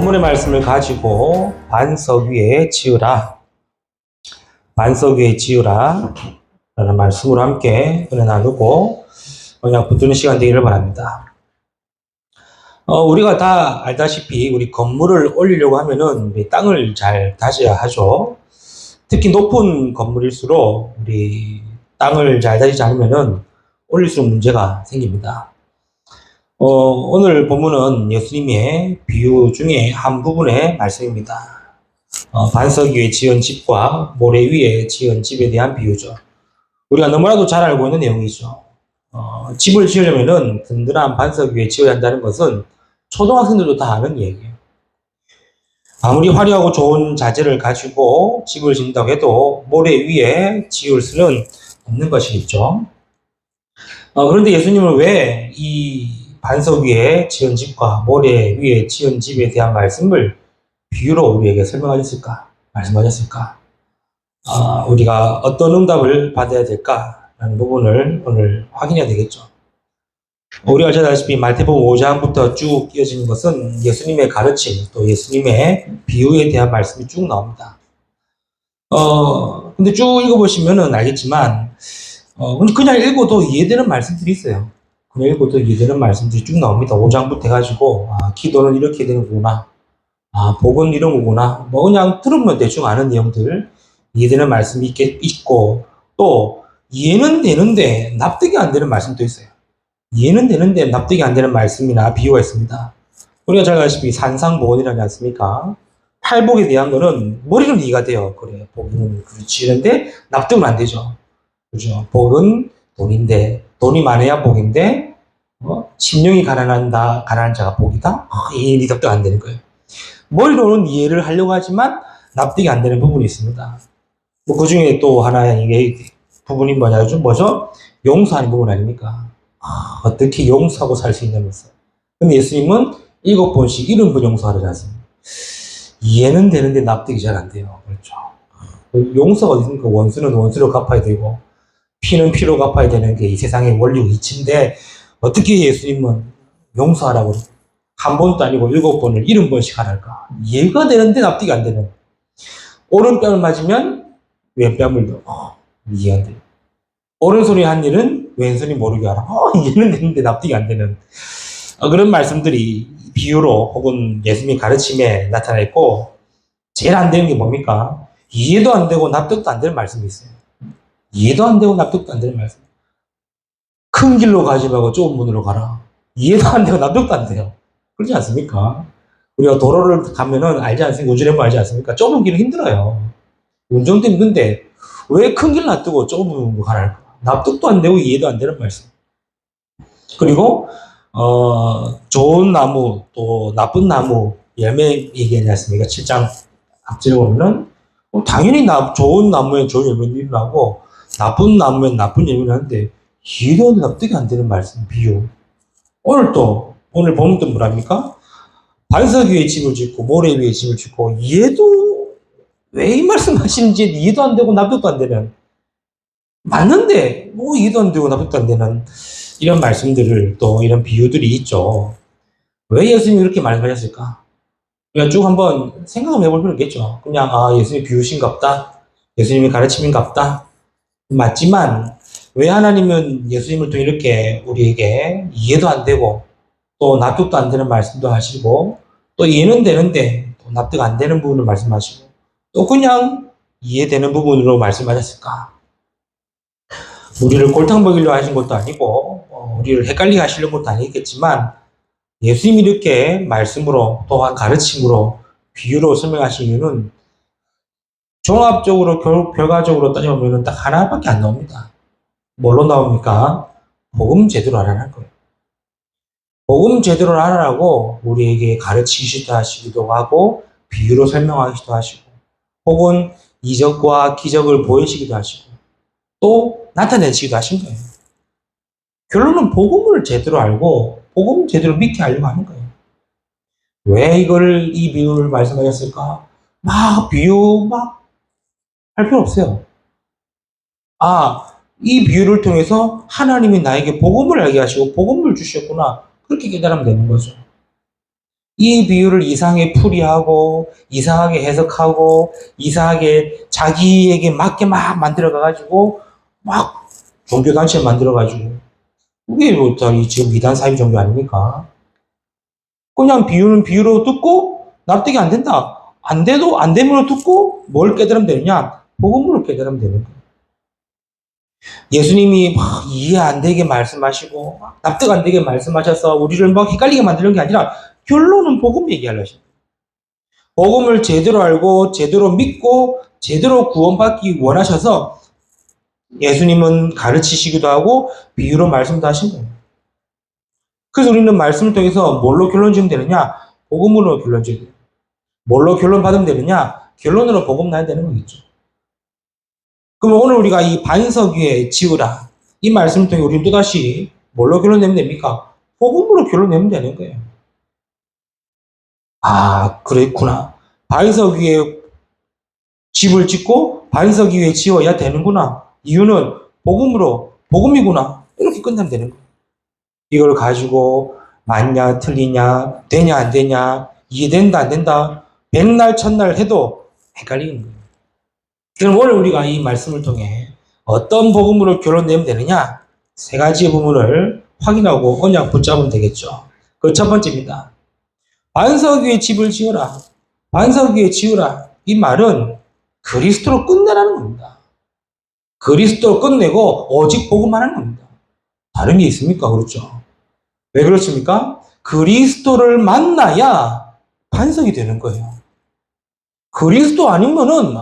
본문의 말씀을 가지고 반석 위에 지으라. 반석 위에 지으라. 라는 말씀으로 함께 은혜 나누고 그냥 붙드는 시간 되기를 바랍니다. 우리가 다 알다시피 우리 건물을 올리려고 하면은 우리 땅을 잘 다져야 하죠. 특히 높은 건물일수록 우리 땅을 잘 다지지 않으면은 올릴수록 문제가 생깁니다. 오늘 본문은 예수님의 비유 중에 한 부분의 말씀입니다. 반석 위에 지은 집과 모래 위에 지은 집에 대한 비유죠. 우리가 너무나도 잘 알고 있는 내용이죠. 집을 지으려면은 든든한 반석 위에 지어야 한다는 것은 초등학생들도 다 아는 얘기예요. 아무리 화려하고 좋은 자재를 가지고 집을 짓는다고 해도 모래 위에 지을 수는 없는 것이겠죠. 그런데 예수님은 왜 이 반석 위에 지은 집과 모래 위에 지은 집에 대한 말씀을 비유로 우리에게 설명하셨을까? 말씀하셨을까? 우리가 어떤 응답을 받아야 될까라는 부분을 오늘 확인해야 되겠죠. 우리가 잘 아시다시피 마태복음 5장부터 쭉 이어지는 것은 예수님의 가르침, 또 예수님의 비유에 대한 말씀이 쭉 나옵니다. 근데 쭉 읽어보시면은 알겠지만, 그냥 읽어도 이해되는 말씀들이 있어요. 그냥 읽어도 이해되는 말씀들이 쭉 나옵니다. 5장부터 해가지고, 기도는 이렇게 되는 거구나. 복은 이런 거구나. 뭐 그냥 들으면 대충 아는 내용들, 이해되는 말씀이 있고, 또, 이해는 되는데 납득이 안 되는 말씀도 있어요. 이해는 되는데 납득이 안 되는 말씀이나 비유가 있습니다. 우리가 잘 아시다시피 산상복원이라지 않습니까? 팔복에 대한 거는 머리는 이해가 돼요. 그래, 복은 그렇지. 그런데 납득은 안 되죠. 그죠? 복은 돈인데, 돈이 많아야 복인데, 심령이 가난한 자가 복이다? 이 납득 안 되는 거예요. 머리로는 이해를 하려고 하지만 납득이 안 되는 부분이 있습니다. 뭐, 그 중에 또 하나의 이게 부분이 뭐죠? 용서하는 부분 아닙니까? 어떻게 용서하고 살 수 있냐면서. 근데 예수님은 7번씩 70번 용서하라지 않습니까? 이해는 되는데 납득이 잘 안 돼요. 그렇죠. 용서가 어디 있습니까? 원수는 원수로 갚아야 되고, 피는 피로 갚아야 되는 게 이 세상의 원리고 이치인데, 어떻게 예수님은 용서하라고 한 번도 아니고 7번을 70번씩 하랄까? 이해가 되는데 납득이 안 되는. 오른뺨을 맞으면 왼뺨을 이해 안 돼요. 오른손이 한 일은 왼손이 모르게 하라. 이해는 되는데 납득이 안 되는. 그런 말씀들이 비유로 혹은 예수님의 가르침에 나타나 있고, 제일 안 되는 게 뭡니까? 이해도 안 되고 납득도 안 되는 말씀이 있어요. 이해도 안 되고 납득도 안 되는 말씀. 큰 길로 가지 말고 좁은 문으로 가라. 이해도 안 되고 납득도 안 돼요. 그렇지 않습니까? 우리가 도로를 가면은 알지 않습니까? 운전해보면 알지 않습니까? 좁은 길은 힘들어요. 운전도 힘든데 왜 큰 길 놔두고 좁은 문으로 가랄까? 납득도 안 되고 이해도 안 되는 말씀. 그리고 좋은 나무 또 나쁜 나무 열매 얘기하지 않습니까? 7장 앞질에 보면은 당연히 좋은 나무엔 좋은 열매들이 나고 나쁜 나무엔 나쁜 열매를 하는데 이해도 납득이 안 되는 말씀, 비유. 오늘 보는 또 뭐랍니까? 반석 위에 집을 짓고 모래 위에 집을 짓고 이해도 왜 이 말씀 하시는지 이해도 안 되고 납득도 안 되는, 맞는데 뭐 이해도 안 되고 납득도 안 되는 이런 말씀들을 또 이런 비유들이 있죠. 왜 예수님이 이렇게 말씀하셨을까? 그냥 쭉 한번 생각을 해볼 필요 있겠죠. 그냥 예수님이 비유신갑다, 예수님이 가르침인갑다, 맞지만 왜 하나님은 예수님을 통해 이렇게 우리에게 이해도 안 되고 또 납득도 안 되는 말씀도 하시고 또 이해는 되는데 또 납득 안 되는 부분을 말씀하시고 또 그냥 이해되는 부분으로 말씀하셨을까? 우리를 골탕 먹이려 하신 것도 아니고 우리를 헷갈리게 하시려는 것도 아니겠지만 예수님이 이렇게 말씀으로 또한 가르침으로 비유로 설명하신 이유는 종합적으로 결과적으로 따져보면 딱 하나밖에 안 나옵니다. 뭘로 나옵니까? 복음 제대로 하라는 거예요. 복음 제대로 하라고 우리에게 가르치시기도 하시기도 하고 비유로 설명하기도 하시고 혹은 이적과 기적을 보이시기도 하시고 또 나타내시기도 하신 거예요. 결론은 복음을 제대로 알고 복음 제대로 믿게 하려고 하는 거예요. 왜 이 비유를 말씀하셨을까? 비유 할 필요 없어요. 이 비유를 통해서 하나님이 나에게 복음을 알게 하시고 복음을 주셨구나. 그렇게 깨달으면 되는 거죠. 이 비유를 이상하게 풀이하고 이상하게 해석하고 이상하게 자기에게 맞게 막 만들어가가지고 막 종교단체 만들어가지고 그게 뭐 지금 이단 사이비 종교 아닙니까? 그냥 비유는 비유로 듣고 납득이 안 된다. 안 돼도 안 되므로 듣고 뭘 깨달으면 되느냐? 복음으로 깨달으면 되는 거예요. 예수님이 막 이해 안 되게 말씀하시고 납득 안 되게 말씀하셔서 우리를 막 헷갈리게 만드는 게 아니라 결론은 복음 얘기하려고. 복음을 제대로 알고 제대로 믿고 제대로 구원받기 원하셔서 예수님은 가르치시기도 하고 비유로 말씀도 하신 거예요. 그래서 우리는 말씀을 통해서 뭘로 결론 지으면 되느냐? 복음으로 결론 지으면 돼요. 뭘로 결론 받으면 되느냐? 결론으로 복음 나야 되는 거겠죠. 그럼 오늘 우리가 이 반석 위에 지으라. 이 말씀을 통해 우리는 또다시 뭘로 결론 내면 됩니까? 복음으로 결론 내면 되는 거예요. 아, 그랬구나. 반석 위에 집을 짓고 반석 위에 지어야 되는구나. 이유는 복음으로, 복음이구나. 이렇게 끝나면 되는 거예요. 이걸 가지고 맞냐, 틀리냐, 되냐, 안 되냐, 이해된다, 안 된다. 백날, 천날 해도 헷갈리는 거예요. 그럼 오늘 우리가 이 말씀을 통해 어떤 복음으로 결론 내면 되느냐? 세 가지 부분을 확인하고 언약 붙잡으면 되겠죠. 그 첫 번째입니다. 반석 위에 집을 지어라. 반석 위에 지으라. 이 말은 그리스도로 끝내라는 겁니다. 그리스도로 끝내고 오직 복음하라는 겁니다. 다른 게 있습니까? 그렇죠. 왜 그렇습니까? 그리스도를 만나야 반석이 되는 거예요. 그리스도 아니면은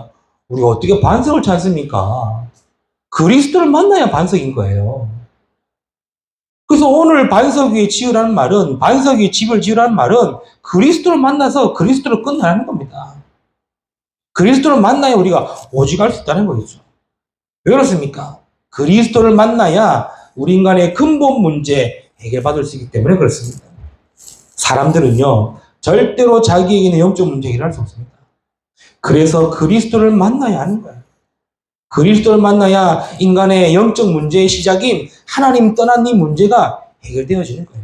우리가 어떻게 반석을 찾습니까? 그리스도를 만나야 반석인 거예요. 그래서 오늘 반석 위에 지으라는 말은, 반석 위에 집을 지으라는 말은 그리스도를 만나서 그리스도를 끝나라는 겁니다. 그리스도를 만나야 우리가 오직 할 수 있다는 거겠죠. 왜 그렇습니까? 그리스도를 만나야 우리 인간의 근본 문제 해결받을 수 있기 때문에 그렇습니다. 사람들은요, 절대로 자기에게는 영적 문제 해결할 수 없습니다. 그래서 그리스도를 만나야 하는 거예요. 그리스도를 만나야 인간의 영적 문제의 시작인 하나님 떠난 이 문제가 해결되어지는 거예요.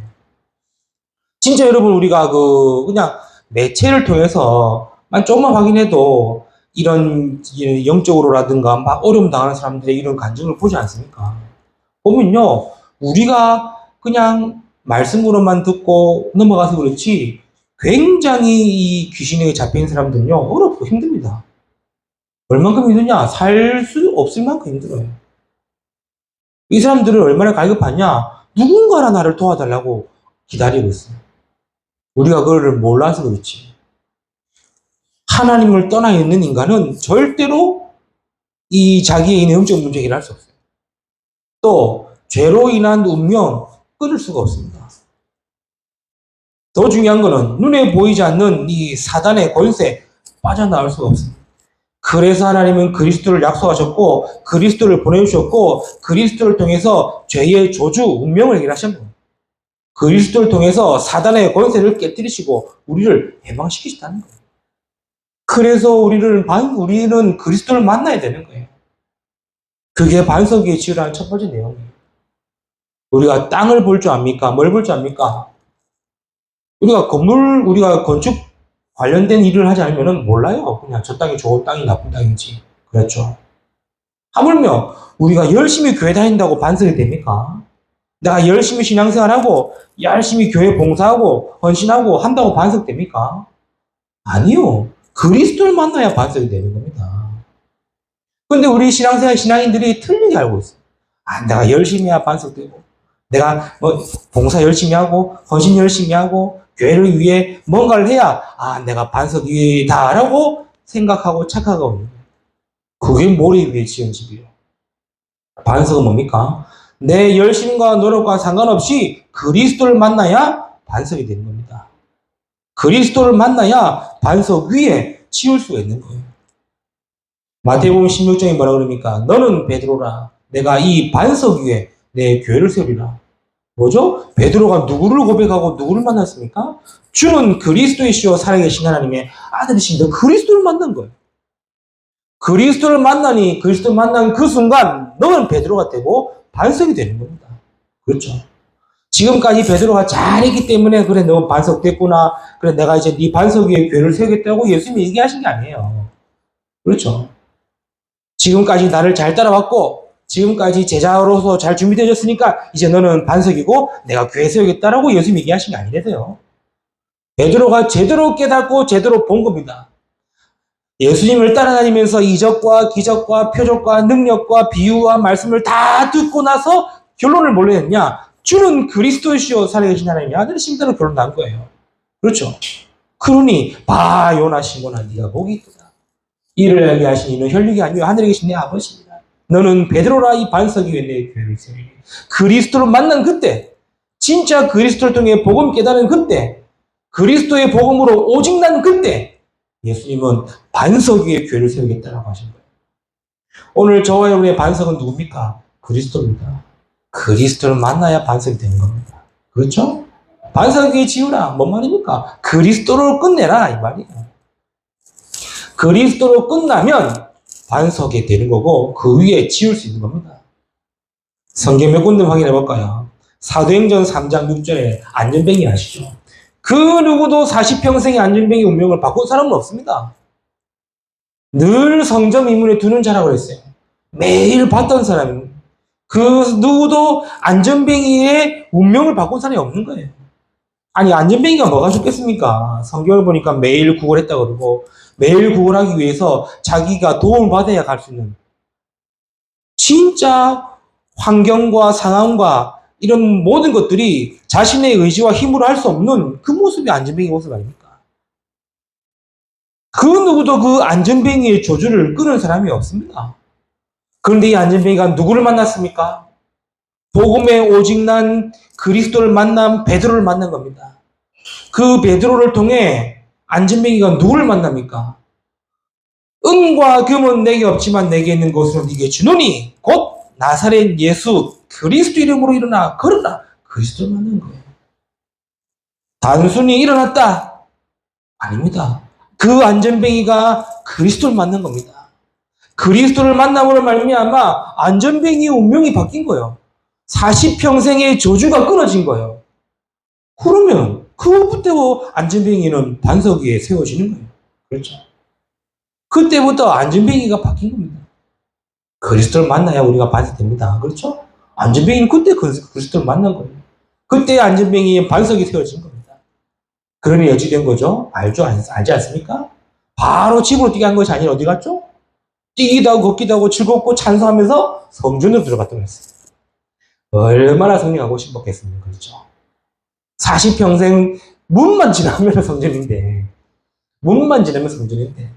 진짜 여러분 우리가 그냥 매체를 통해서만 조금만 확인해도 이런 영적으로라든가 막 어려움 당하는 사람들의 이런 간증을 보지 않습니까? 보면요, 우리가 그냥 말씀으로만 듣고 넘어가서 그렇지 굉장히 이 귀신에게 잡힌 사람들은요 어렵고 힘듭니다. 얼만큼 힘드냐? 살 수 없을 만큼 힘들어요. 이 사람들은 얼마나 갈급하냐? 누군가가 나를 도와달라고 기다리고 있어요. 우리가 그거를 몰라서 그렇지. 하나님을 떠나 있는 인간은 절대로 이 자기의 영적 문제 해결할 수 없어요. 또 죄로 인한 운명 끊을 수가 없습니다. 더 중요한 거는 눈에 보이지 않는 이 사단의 권세 빠져나올 수가 없습니다. 그래서 하나님은 그리스도를 약속하셨고 그리스도를 보내주셨고 그리스도를 통해서 죄의 저주, 운명을 해결하셨습니다. 그리스도를 통해서 사단의 권세를 깨뜨리시고 우리를 해방시키셨다는 거예요. 그래서 우리는 그리스도를 만나야 되는 거예요. 그게 반석 위에 지으라는 첫 번째 내용이에요. 우리가 땅을 볼 줄 압니까? 뭘 볼 줄 압니까? 우리가 건축 관련된 일을 하지 않으면 몰라요. 그냥 저 땅이 좋은 땅이 나쁜 땅인지. 그렇죠. 하물며 우리가 열심히 교회 다닌다고 반석이 됩니까? 내가 열심히 신앙생활하고 열심히 교회 봉사하고 헌신하고 한다고 반석됩니까? 아니요. 그리스도를 만나야 반석이 되는 겁니다. 근데 우리 신앙인들이 틀리게 알고 있어요. 아, 내가 열심히 해야 반석되고, 내가 뭐 봉사 열심히 하고, 헌신 열심히 하고, 교회를 위해 뭔가를 해야, 아, 내가 반석이다라고 생각하고 착각하고 있는 거예요. 그게 모래 위에 지은 집이에요. 반석은 뭡니까? 내 열심과 노력과 상관없이 그리스도를 만나야 반석이 되는 겁니다. 그리스도를 만나야 반석 위에 지을 수가 있는 거예요. 마태복음 16장에 뭐라 그럽니까? 너는 베드로라. 내가 이 반석 위에 내 교회를 세우리라. 뭐죠? 베드로가 누구를 고백하고 누구를 만났습니까? 주는 그리스도이시오 살아계신 하나님의 아들이신 그리스도를 만난 거예요. 그리스도를 만난 그 순간 너는 베드로가 되고 반석이 되는 겁니다. 그렇죠? 지금까지 베드로가 잘했기 때문에 그래 너 반석됐구나. 그래 내가 이제 네 반석 위에 교회를 세우겠다고 예수님이 얘기하신 게 아니에요. 그렇죠. 지금까지 나를 잘 따라왔고 지금까지 제자로서 잘 준비되어졌으니까 이제 너는 반석이고 내가 교회 세우겠다라고 예수님이 얘기하신 게 아니래요. 베드로가 제대로 깨닫고 제대로 본 겁니다. 예수님을 따라다니면서 이적과 기적과 표적과 능력과 비유와 말씀을 다 듣고 나서 결론을 뭘로 했냐? 주는 그리스도시요 살아계신 하나님의 아들이십니다로 결론 난 거예요. 그렇죠? 그러니 봐 요나 시몬아 네가 복이 있도다. 이를 알게 하신 이는 혈육이 아니요 하늘에 계신 내 아버지입니다. 너는 베드로라 이 반석 위에 내 교회를 세우리. 그리스도를 만난 그때 진짜 그리스도를 통해 복음 깨달은 그때 그리스도의 복음으로 오직 난 그때 예수님은 반석 위에 교회를 세우겠다라고 하신 거예요. 오늘 저와 여러분의 반석은 누굽니까? 그리스도입니다. 그리스도를 만나야 반석이 되는 겁니다. 그렇죠? 반석 위에 지으라. 뭔 말입니까? 그리스도로 끝내라 이 말이에요. 그리스도로 끝나면 반석이 되는 거고 그 위에 지을 수 있는 겁니다. 성경 몇 군데 확인해 볼까요? 사도행전 3장 6절에 안전뱅이 아시죠? 그 누구도 40평생의 안전뱅이 운명을 바꾼 사람은 없습니다. 늘 성전 이문에 두는 자라고 했어요. 매일 봤던 사람입니다. 그 누구도 안전뱅이의 운명을 바꾼 사람이 없는 거예요. 아니 안전뱅이가 뭐가 좋겠습니까? 성경을 보니까 매일 구걸했다고 그러고 매일 구걸하기 위해서 자기가 도움을 받아야 갈 수 있는 진짜 환경과 상황과 이런 모든 것들이 자신의 의지와 힘으로 할 수 없는 그 모습이 안전뱅이 모습 아닙니까? 그 누구도 그 안전뱅이의 조주를 끊은 사람이 없습니다. 그런데 이 안전뱅이가 누구를 만났습니까? 복음에 오직 난 그리스도를 만난 베드로를 만난 겁니다. 그 베드로를 통해 안전뱅이가 누구를 만납니까? 은과 금은 내게 없지만 내게 있는 것으로 네게 주노니 곧 나사렛 예수 그리스도 이름으로 일어나 걸어라. 그리스도를 만난 거예요. 단순히 일어났다? 아닙니다. 그 안전뱅이가 그리스도를 만난 겁니다. 그리스도를 만남으로 말미암아 안전뱅이의 운명이 바뀐 거예요. 40평생의 저주가 끊어진 거예요. 그러면 그부터 안전뱅이는 반석 위에 세워지는 거예요. 그렇죠? 그때부터 안전뱅이가 바뀐 겁니다. 그리스도를 만나야 우리가 반석됩니다. 그렇죠? 안전뱅이는 그때 그리스도를 만난 거예요. 그때 안전뱅이의 반석이 세워진 겁니다. 그러니 어찌 된 거죠? 알지 않습니까? 바로 집으로 뛰게 한 것이 아니라 어디 갔죠? 뛰기도 하고 걷기도 하고 즐겁고 찬송하면서 성전으로 들어갔다고 했어요. 얼마나 성령하고 싶었겠습니까? 그렇죠? 40평생 문만 지나면 성전인데 문만 지나면 성전인데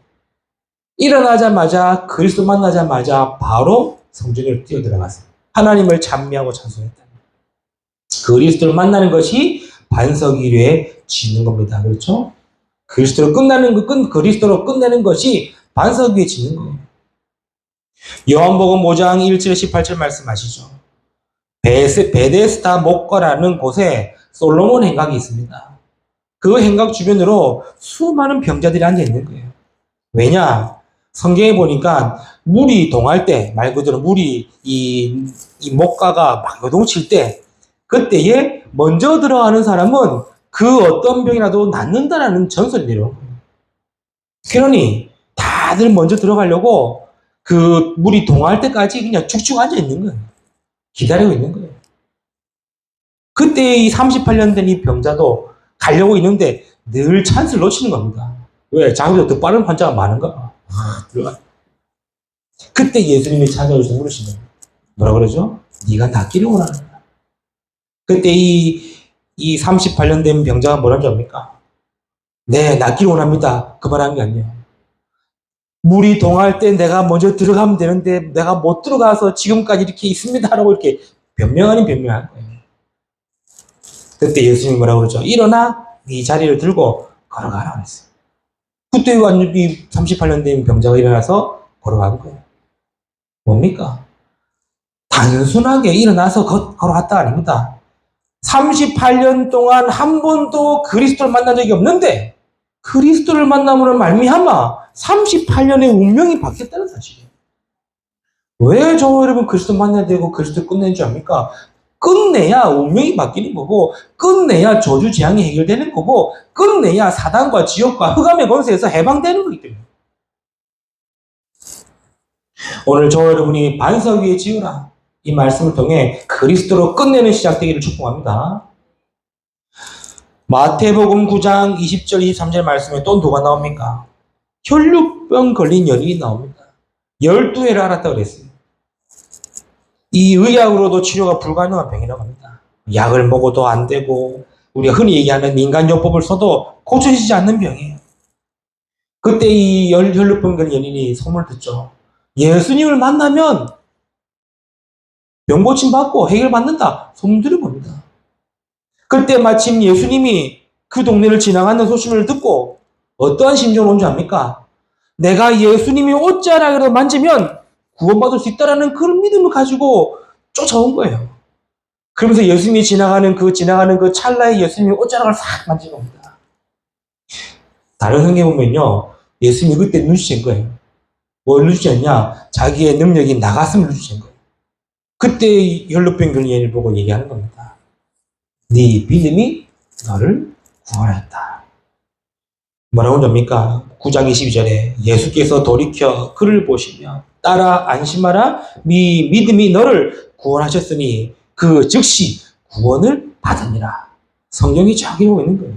일어나자마자 그리스도 만나자마자 바로 성전으로 뛰어들어갔어요. 하나님을 찬미하고 찬송했다. 그리스도를 만나는 것이 반석 위에 짓는 겁니다. 그렇죠? 그리스도로 그리스도로 끝내는 것이 반석 위에 짓는 거예요. 요한복음 5장 1절 18절 말씀 아시죠? 베데스다 목과라는 곳에 솔로몬 행각이 있습니다. 그 행각 주변으로 수많은 병자들이 앉아 있는 거예요. 왜냐? 성경에 보니까 물이 동할 때, 말 그대로 물이 이 목가가 막 요동칠 때, 그때에 먼저 들어가는 사람은 그 어떤 병이라도 낫는다라는 전설이 내려온 거예요. 그러니 다들 먼저 들어가려고 그 물이 동할 때까지 그냥 축축 앉아 있는 거예요. 기다리고 있는 거예요. 그때 이 38년 된 이 병자도 가려고 있는데 늘 찬스를 놓치는 겁니다. 왜? 자기보다 더 빠른 환자가 많은가? 들어가. 그때 예수님이 찾아오셔서 물으시는 거예요. 뭐라 그러죠? 네가 낫기를 원하는가? 그때 이 38년 된 병자가 뭐라는 줄 압니까? 네, 낫기를 원합니다. 그 말하는 게 아니에요. 물이 동할 때 내가 먼저 들어가면 되는데 내가 못 들어가서 지금까지 이렇게 있습니다라고 이렇게 변명 아닌 변명한 거예요. 그때 예수님이 뭐라고 그러죠? 일어나 이 자리를 들고 걸어가라고 했어요. 그때 완전히 38년 된 병자가 일어나서 걸어간 거예요. 뭡니까? 단순하게 일어나서 걸어갔다 아닙니다. 38년 동안 한 번도 그리스도를 만난 적이 없는데 그리스도를 만남으로 말미암아 38년의 운명이 바뀌었다는 사실이에요. 왜 저와 여러분 그리스도 만나야 되고 그리스도 끝내는 줄 압니까? 끝내야 운명이 바뀌는 거고, 끝내야 저주 재앙이 해결되는 거고, 끝내야 사단과 지옥과 흑암의 권세에서 해방되는 거기 때문에. 오늘 저와 여러분이 반석 위에 지으라, 이 말씀을 통해 그리스도로 끝내는 시작되기를 축복합니다. 마태복음 9장 20절 23절 말씀에 또 누가 나옵니까? 혈루병 걸린 여인이 나옵니다. 12회를 앓았다고 그랬어요. 이 의학으로도 치료가 불가능한 병이라고 합니다. 약을 먹어도 안 되고 우리가 흔히 얘기하는 민간요법을 써도 고쳐지지 않는 병이에요. 그때 이 혈루병 걸린 여인이 소문을 듣죠. 예수님을 만나면 병고침 받고 해결받는다. 소문 들어봅니다. 그때 마침 예수님이 그 동네를 지나가는 소식을 듣고 어떠한 심정으로 온 줄 압니까? 내가 예수님이 옷자락으로 만지면 구원받을 수 있다라는 그런 믿음을 가지고 쫓아온 거예요. 그러면서 예수님이 지나가는 그 찰나에 예수님이 옷자락을 싹 만진 겁니다. 다른 성경에 보면요, 예수님이 그때 눈치챈 거예요. 뭘 눈치챘냐? 자기의 능력이 나갔음을 눈치챈 거예요. 그때 혈루병 걸린 여인을 보고 얘기하는 겁니다. 네 믿음이 너를 구원하였다. 뭐라고 합니까? 9장 22절에 예수께서 돌이켜 그를 보시며 따라 안심하라, 네 믿음이 너를 구원하셨으니 그 즉시 구원을 받으니라. 성경이 저기로 있는 거예요.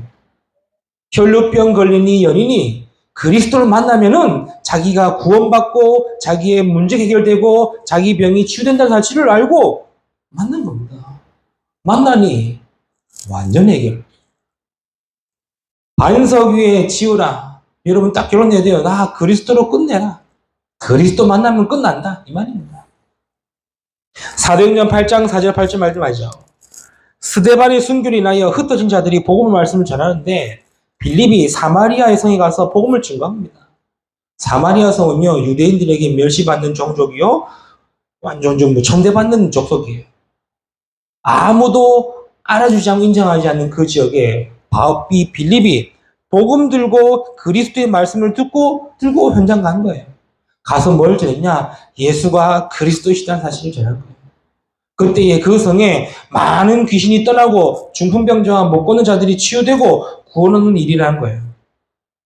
혈루병 걸린 이 연인이 그리스도를 만나면은 자기가 구원받고 자기의 문제 해결되고 자기 병이 치유된다는 사실을 알고 만난 겁니다. 만나니 완전 해결. 반석 위에 지으라. 여러분 딱 결론 내야 돼요. 나 그리스도로 끝내라. 그리스도 만나면 끝난다. 이 말입니다. 사도행전 8장 4절 8절 말씀 아시죠? 스데반의 순교로 인하여 흩어진 자들이 복음의 말씀을 전하는데 빌립이 사마리아의 성에 가서 복음을 증거합니다. 사마리아 성은요, 유대인들에게 멸시받는 종족이요, 완전 좀 천대받는 족속이에요. 아무도 알아주지 않고 인정하지 않는 그 지역에 이 빌립이 복음 들고 그리스도의 말씀을 들고 현장 간 거예요. 가서 뭘 전했냐? 예수가 그리스도시다는 사실을 전한 거예요. 그때에 그 성에 많은 귀신이 떠나고 중풍병자와 못 걷는 자들이 치유되고 구원하는 일이라는 거예요.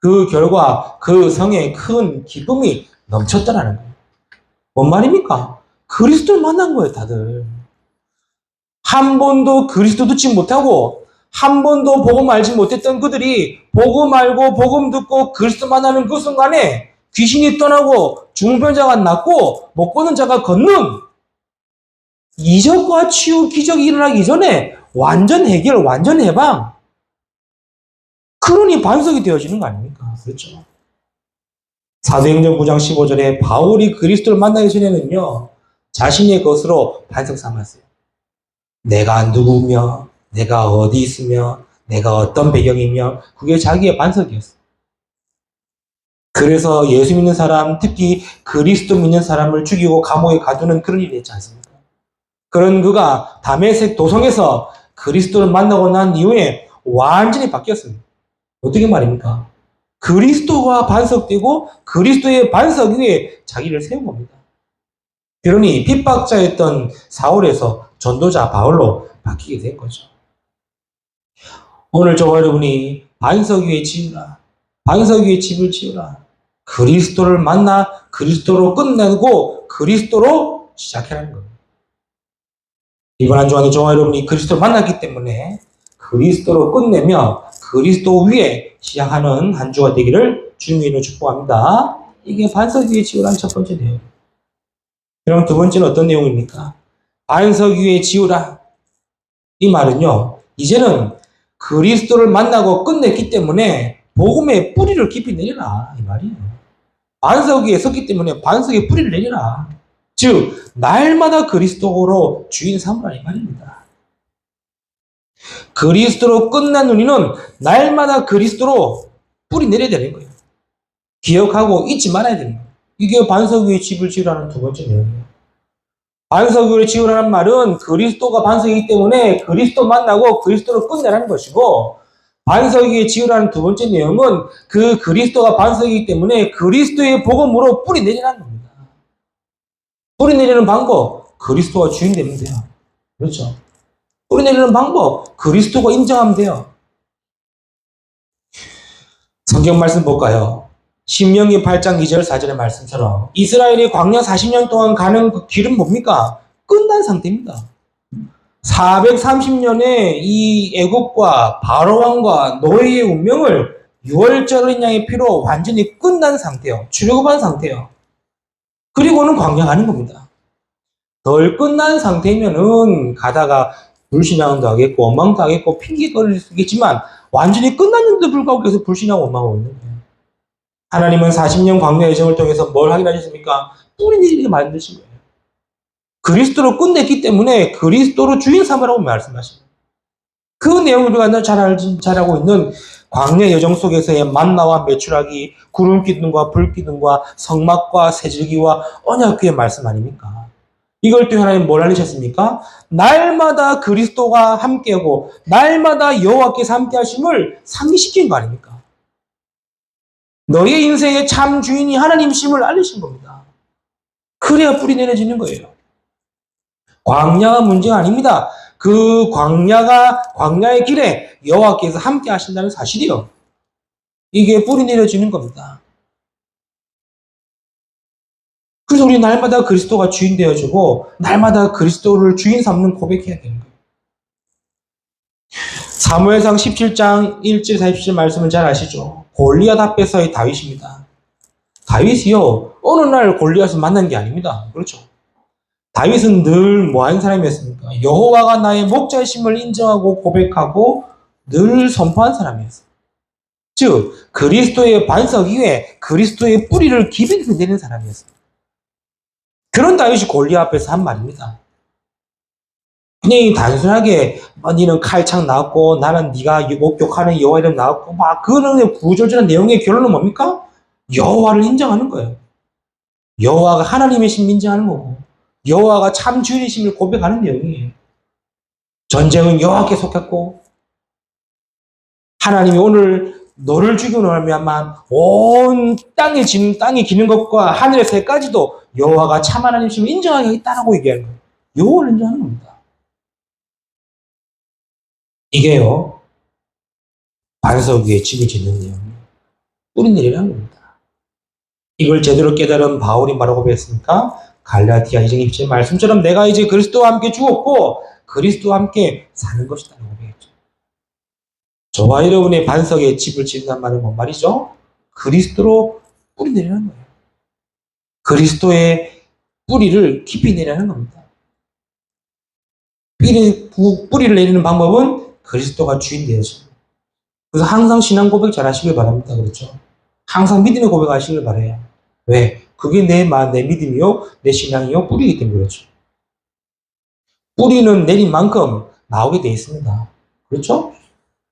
그 결과 그 성에 큰 기쁨이 넘쳤다라는 거예요. 뭔 말입니까? 그리스도를 만난 거예요, 다들. 한 번도 그리스도 듣지 못하고 한 번도 복음 알지 못했던 그들이 복음 알고 복음 듣고 그리스도 만나는 그 순간에 귀신이 떠나고 중풍병자가 낫고 못 걷는 자가 걷는 이적과 치유 기적이 일어나기 전에 완전 해결, 완전 해방. 그러니 반석이 되어지는 거 아닙니까? 그렇죠. 사도행전 9장 15절에 바울이 그리스도를 만나기 전에는요, 자신의 것으로 반석 삼았어요. 내가 누구며, 내가 어디 있으며, 내가 어떤 배경이며, 그게 자기의 반석이었어요. 그래서 예수 믿는 사람, 특히 그리스도 믿는 사람을 죽이고 감옥에 가두는 그런 일이 있지 않습니까? 그런 그가 다메섹 도성에서 그리스도를 만나고 난 이후에 완전히 바뀌었습니다. 어떻게 말입니까? 그리스도가 반석되고 그리스도의 반석 위에 자기를 세운 겁니다. 그러니 핍박자였던 사울에서 전도자 바울로 바뀌게 된 거죠. 오늘 저와 여러분이 반석 위에 지으라. 반석 위에 집을 지으라. 그리스도를 만나 그리스도로 끝내고 그리스도로 시작하라는 겁니다. 이번 한 주간에 저와 여러분이 그리스도를 만났기 때문에 그리스도로 끝내며 그리스도 위에 시작하는 한 주가 되기를 주님으로 축복합니다. 이게 반석 위에 지으라는 첫 번째 내용. 그럼 두 번째는 어떤 내용입니까? 반석 위에 지으라. 이 말은요, 이제는 그리스도를 만나고 끝냈기 때문에 복음의 뿌리를 깊이 내리라. 이 말이에요. 반석 위에 섰기 때문에 반석에 뿌리를 내리라. 즉, 날마다 그리스도로 주인 삼으라. 이 말입니다. 그리스도로 끝난 우리는 날마다 그리스도로 뿌리 내려야 되는 거예요. 기억하고 잊지 말아야 되는 거예요. 이게 반석 위에 집을 지으라는 두 번째 내용이에요. 반석 위에 지으라는 말은 그리스도가 반석이기 때문에 그리스도 만나고 그리스도로 끝내라는 것이고, 반석 위에 지으라는 두 번째 내용은 그 그리스도가 반석이기 때문에 그리스도의 복음으로 뿌리 내리라는 겁니다. 뿌리 내리는 방법, 그리스도가 주인 되면 돼요. 그렇죠? 뿌리 내리는 방법, 그리스도가 인정하면 돼요. 성경 말씀 볼까요? 신명기 8장 2절 4절의 말씀처럼 이스라엘이 광야 40년 동안 가는 그 길은 뭡니까? 끝난 상태입니다. 430년의 이 애국과 바로왕과 노예의 운명을 6월절 어린 양의 피로 완전히 끝난 상태요. 출애굽한 상태요. 그리고는 광야 가는 겁니다. 덜 끝난 상태면은 가다가 불신앙도 하겠고 원망도 하겠고 핑계거릴 수 있겠지만 완전히 끝났는데도 불구하고 계속 불신하고 원망하고 있는 거예요. 하나님은 40년 광야 여정을 통해서 뭘 확인하셨습니까? 뿌리 내리게 만드신 거예요. 그리스도로 끝냈기 때문에 그리스도로 주인 삼으라고 말씀하십니다. 그 내용을 우리가 잘 알고 있는 광야 여정 속에서의 만나와 메추라기, 구름 기둥과 불 기둥과 성막과 새줄기와 언약궤의 말씀 아닙니까? 이걸 또 하나님 뭘 알리셨습니까? 날마다 그리스도가 함께하고 날마다 여호와께서 함께하심을 상기시킨 거 아닙니까? 너의 인생의 참 주인이 하나님이심을 알리신 겁니다. 그래야 뿌리 내려지는 거예요. 광야가 문제가 아닙니다. 그 광야의 길에 여호와께서 함께 하신다는 사실이요. 이게 뿌리 내려지는 겁니다. 그래서 우리 날마다 그리스도가 주인 되어주고 날마다 그리스도를 주인 삼는 고백해야 되는 거예요. 사무엘상 17장 1절 47절 말씀을 잘 아시죠? 골리앗 앞에서의 다윗입니다. 다윗이요 어느 날 골리앗을 만난 게 아닙니다. 그렇죠? 다윗은 늘 뭐하는 사람이었습니까? 여호와가 나의 목자이심을 인정하고 고백하고 늘 선포한 사람이었어요. 즉 그리스도의 반석 위에 그리스도의 뿌리를 깊이 내리는 사람이었어요. 그런 다윗이 골리앗 앞에서 한 말입니다. 그냥 단순하게 너는 칼창 나왔고 나는 네가 목격하는 여호와 이름 나왔고 막 그런 구절절한 내용의 결론은 뭡니까? 여호와를 인정하는 거예요. 여호와가 하나님이심을 인정하는 거고 여호와가 참 주인이심을 고백하는 내용이에요. 전쟁은 여호와께 속했고 하나님이 오늘 너를 죽임으로 말미암아 온 땅이 기는 것과 하늘의 새까지도 여호와가 참 하나님이심을 인정하겠다라고 얘기하는 거예요. 여호와를 인정하는 겁니다. 이게요 반석 위에 집을 짓는 내용이에요. 뿌리 내리라는 겁니다. 이걸 제대로 깨달은 바울이 뭐라고 배웠습니까? 갈라디아 2장 27절 말씀처럼 내가 이제 그리스도와 함께 죽었고 그리스도와 함께 사는 것이다 라고 배웠죠. 저와 여러분의 반석에 집을 짓는다는 말은 뭔 말이죠? 그리스도로 뿌리 내리는 거예요. 그리스도의 뿌리를 깊이 내리는 겁니다. 뿌리를 내리는 방법은 그리스도가 주인 되어서. 그래서 항상 신앙 고백 잘 하시길 바랍니다. 그렇죠? 항상 믿음의 고백 하시길 바래요. 왜? 그게 내 믿음이요, 내 신앙이요, 뿌리이기 때문에 그렇죠. 뿌리는 내린 만큼 나오게 돼 있습니다. 그렇죠?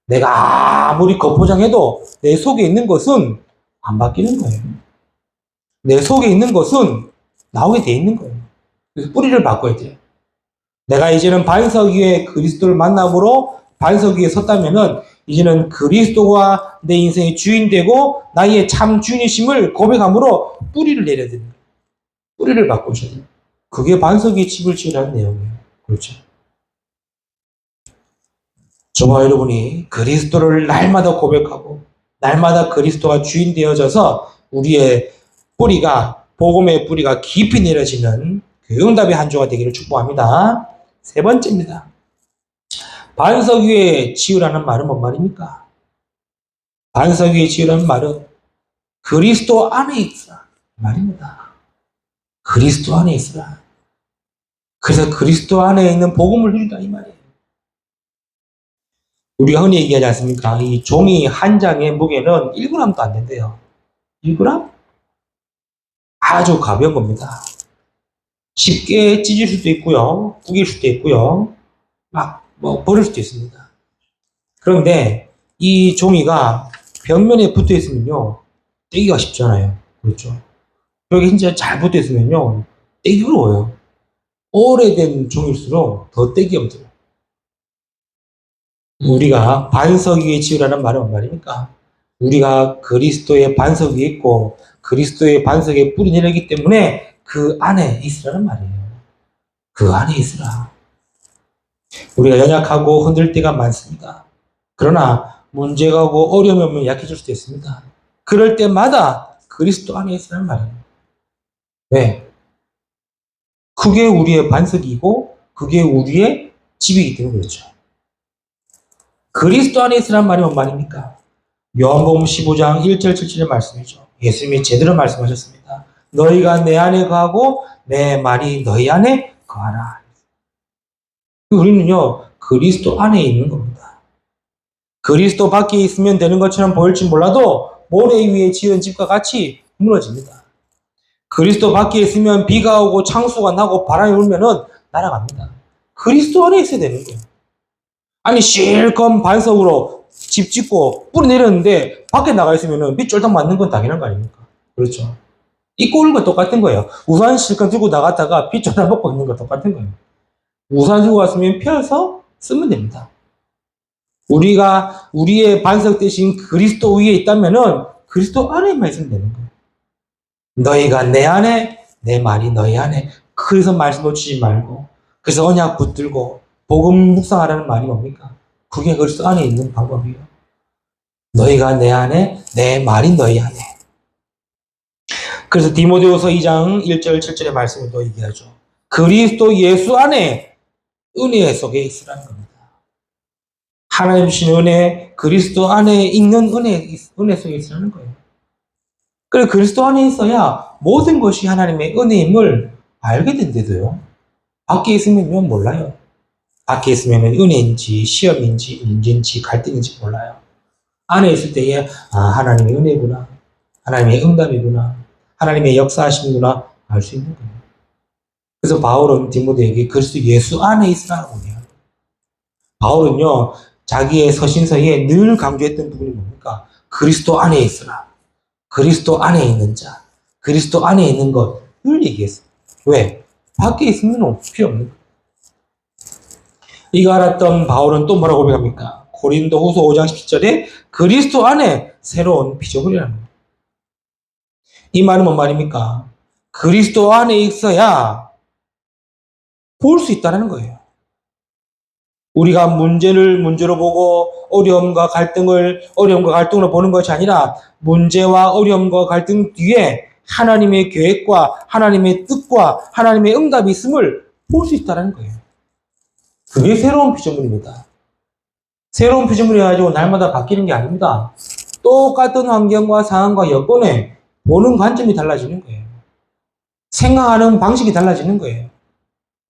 내가 아무리 겉포장해도 내 속에 있는 것은 안 바뀌는 거예요. 내 속에 있는 것은 나오게 돼 있는 거예요. 그래서 뿌리를 바꿔야 돼요. 내가 이제는 반석 위에 그리스도를 만남으로 반석 위에 섰다면은 이제는 그리스도가 내 인생의 주인 되고 나의 참 주인이심을 고백함으로 뿌리를 내려야 됩니다. 뿌리를 바꾸셔야 돼요. 그게 반석 위에 집을 지으라는 내용이에요. 그렇죠? 저와 여러분이 그리스도를 날마다 고백하고 날마다 그리스도가 주인 되어져서 우리의 뿌리가 복음의 뿌리가 깊이 내려지는 그 응답의 한 주가 되기를 축복합니다. 세 번째입니다. 반석 위에 지으라는 말은 뭔 말입니까? 반석 위에 지으라는 말은 그리스도 안에 있으라 말입니다. 그리스도 안에 있으라. 그래서 그리스도 안에 있는 복음을 누리다 이 말이에요. 우리가 흔히 얘기하지 않습니까? 이 종이 한 장의 무게는 1g도 안 된대요. 1g? 아주 가벼운 겁니다. 쉽게 찢을 수도 있고요. 구길 수도 있고요. 버릴 수도 있습니다. 그런데 이 종이가 벽면에 붙어 있으면요. 떼기가 쉽잖아요. 그렇죠? 벽에 진짜 잘 붙어 있으면요. 떼기 어려워요. 오래된 종일수록 더 떼기 힘들어요. 우리가 반석 위에 지으라는 말은 뭔 말입니까? 우리가 그리스도의 반석 위에 있고 그리스도의 반석에 뿌리 내리기 때문에 그 안에 있으라는 말이에요. 그 안에 있으라. 우리가 연약하고 흔들 때가 많습니다. 그러나 문제가 오고 어려움이 오면 약해질 수도 있습니다. 그럴 때마다 그리스도 안에 있으라는 말이에요. 왜? 그게 우리의 반석이고 그게 우리의 집이기 때문에 그렇죠. 그리스도 안에 있으라는 말이 뭔 말입니까? 요한복음 15장 1절 7절의 말씀이죠. 예수님이 제대로 말씀하셨습니다. 너희가 내 안에 거하고 내 말이 너희 안에 거하라. 우리는요, 그리스도 안에 있는 겁니다. 그리스도 밖에 있으면 되는 것처럼 보일지 몰라도 모래 위에 지은 집과 같이 무너집니다. 그리스도 밖에 있으면 비가 오고 창수가 나고 바람이 불면은 날아갑니다. 그리스도 안에 있어야 되는 거예요. 아니 실컷 반석으로 집 짓고 뿌리 내렸는데 밖에 나가 있으면은 비 쫄딱 맞는 건 당연한 거 아닙니까? 그렇죠. 입고 오는 건 똑같은 거예요. 우산 실컷 들고 나갔다가 비 쫄딱 먹고 있는 건 똑같은 거예요. 우산 들고 갔으면 펴서 쓰면 됩니다. 우리가 우리의 반석 대신 그리스도 위에 있다면은 그리스도 안에만 있으면 되는 거예요. 너희가 내 안에, 내 말이 너희 안에. 그래서 말씀 놓치지 말고, 그래서 언약 붙들고 복음 묵상하라는 말이 뭡니까? 그게 그리스도 안에 있는 방법이에요. 너희가 내 안에, 내 말이 너희 안에. 그래서 디모데후서 2장 1절 7절의 말씀을 또 얘기하죠. 그리스도 예수 안에 은혜 속에 있으라는 겁니다. 하나님 주신 은혜, 그리스도 안에 있는 은혜 속에 있으라는 거예요. 그래, 그리스도 안에 있어야 모든 것이 하나님의 은혜임을 알게 된대도요. 밖에 있으면요, 몰라요. 밖에 있으면 은혜인지, 시험인지, 문제인지, 갈등인지 몰라요. 안에 있을 때에, 아, 하나님의 은혜구나. 하나님의 응답이구나. 하나님의 역사하심이구나. 알 수 있는 거예요. 그래서 바울은 디모데에게 그리스도 예수 안에 있으라고 해요. 바울은요, 자기의 서신서에 늘 강조했던 부분이 뭡니까? 그리스도 안에 있으라. 그리스도 안에 있는 자. 그리스도 안에 있는 것. 늘 얘기했어요. 왜? 밖에 있으면 필요 없는 거예요. 이거 알았던 바울은 또 뭐라고 고백합니까? 고린도 후서 5장 17절에 그리스도 안에 새로운 피조물이라는 거예요. 이 말은 뭔 말입니까? 그리스도 안에 있어야 볼 수 있다는 거예요. 우리가 문제를 문제로 보고 어려움과 갈등으로 보는 것이 아니라 문제와 어려움과 갈등 뒤에 하나님의 계획과 하나님의 뜻과 하나님의 응답이 있음을 볼 수 있다는 거예요. 그게 새로운 피조물입니다. 새로운 피조물이 가지고 날마다 바뀌는 게 아닙니다. 똑같은 환경과 상황과 여건에 보는 관점이 달라지는 거예요. 생각하는 방식이 달라지는 거예요.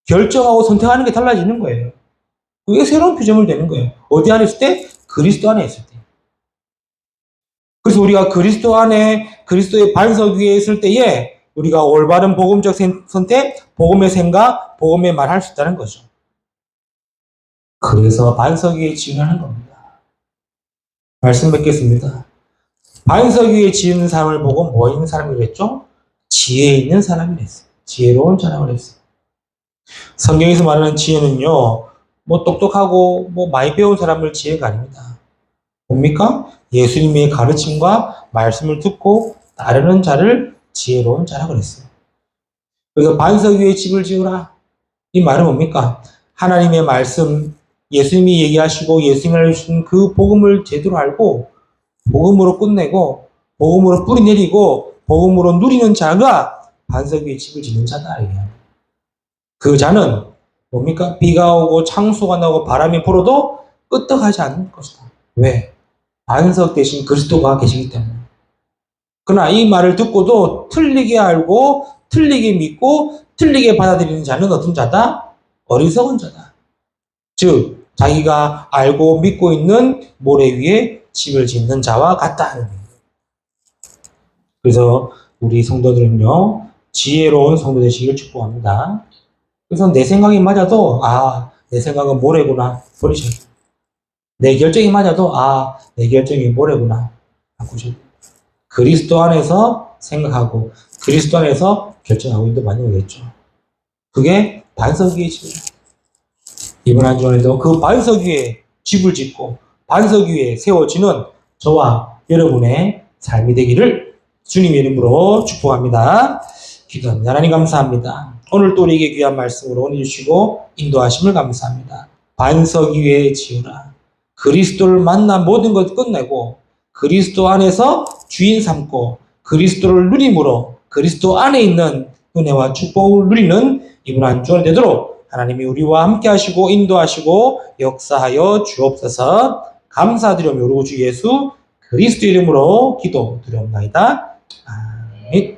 결정하고 선택하는 게 달라지는 거예요. 그게 새로운 피조물 되는 거예요. 어디 안에 있을 때? 그리스도 안에 있을 때. 그래서 우리가 그리스도 안에, 그리스도의 반석 위에 있을 때에 우리가 올바른 복음적 선택, 복음의 생각, 복음의 말 할 수 있다는 거죠. 그래서 반석 위에 지으라는 겁니다. 말씀 뵙겠습니다. 반석 위에 지은 사람을 보고 뭐 있는 사람이라고 했죠? 지혜 있는 사람이라 했어요. 지혜로운 사람을 했어요. 성경에서 말하는 지혜는요, 뭐 똑똑하고 뭐 많이 배운 사람을 지혜가 아닙니다. 뭡니까? 예수님의 가르침과 말씀을 듣고 따르는 자를 지혜로운 자라고 그랬어요. 그래서 반석 위에 집을 지으라. 이 말은 뭡니까? 하나님의 말씀, 예수님이 얘기하시고 예수님이 알려주신 그 복음을 제대로 알고 복음으로 끝내고 복음으로 뿌리 내리고 복음으로 누리는 자가 반석 위에 집을 짓는 자다. 그 자는 뭡니까? 비가 오고 창수가 나고 바람이 불어도 끄떡하지 않는 것이다. 왜? 반석 대신 그리스도가 계시기 때문에. 그러나 이 말을 듣고도 틀리게 알고 틀리게 믿고 틀리게 받아들이는 자는 어떤 자다? 어리석은 자다. 즉 자기가 알고 믿고 있는 모래 위에 집을 짓는 자와 같다. 그래서 우리 성도들은요, 지혜로운 성도 되시기를 축복합니다. 그래서 내 생각이 맞아도 내 생각은 모래구나 버리셔야 돼요. 내 결정이 맞아도 내 결정이 모래구나 바꾸셔야 돼요. 그리스도 안에서 생각하고 그리스도 안에서 결정하고 있는 많이 오겠죠. 그게 반석 위에 집이에요. 이번 한 주간에도 그 반석 위에 집을 짓고 반석 위에 세워지는 저와 여러분의 삶이 되기를 주님의 이름으로 축복합니다. 기도합니다. 하나님 감사합니다. 오늘 또 우리에게 귀한 말씀으로 오늘 주시고 인도하심을 감사합니다. 반석 위에 지으라. 그리스도를 만나 모든 것 끝내고 그리스도 안에서 주인 삼고 그리스도를 누림으로 그리스도 안에 있는 은혜와 축복을 누리는 이번 한 주간 되도록 하나님이 우리와 함께 하시고 인도하시고 역사하여 주옵소서. 감사드리며 우리 주 예수 그리스도 이름으로 기도드려옵나이다. 아멘.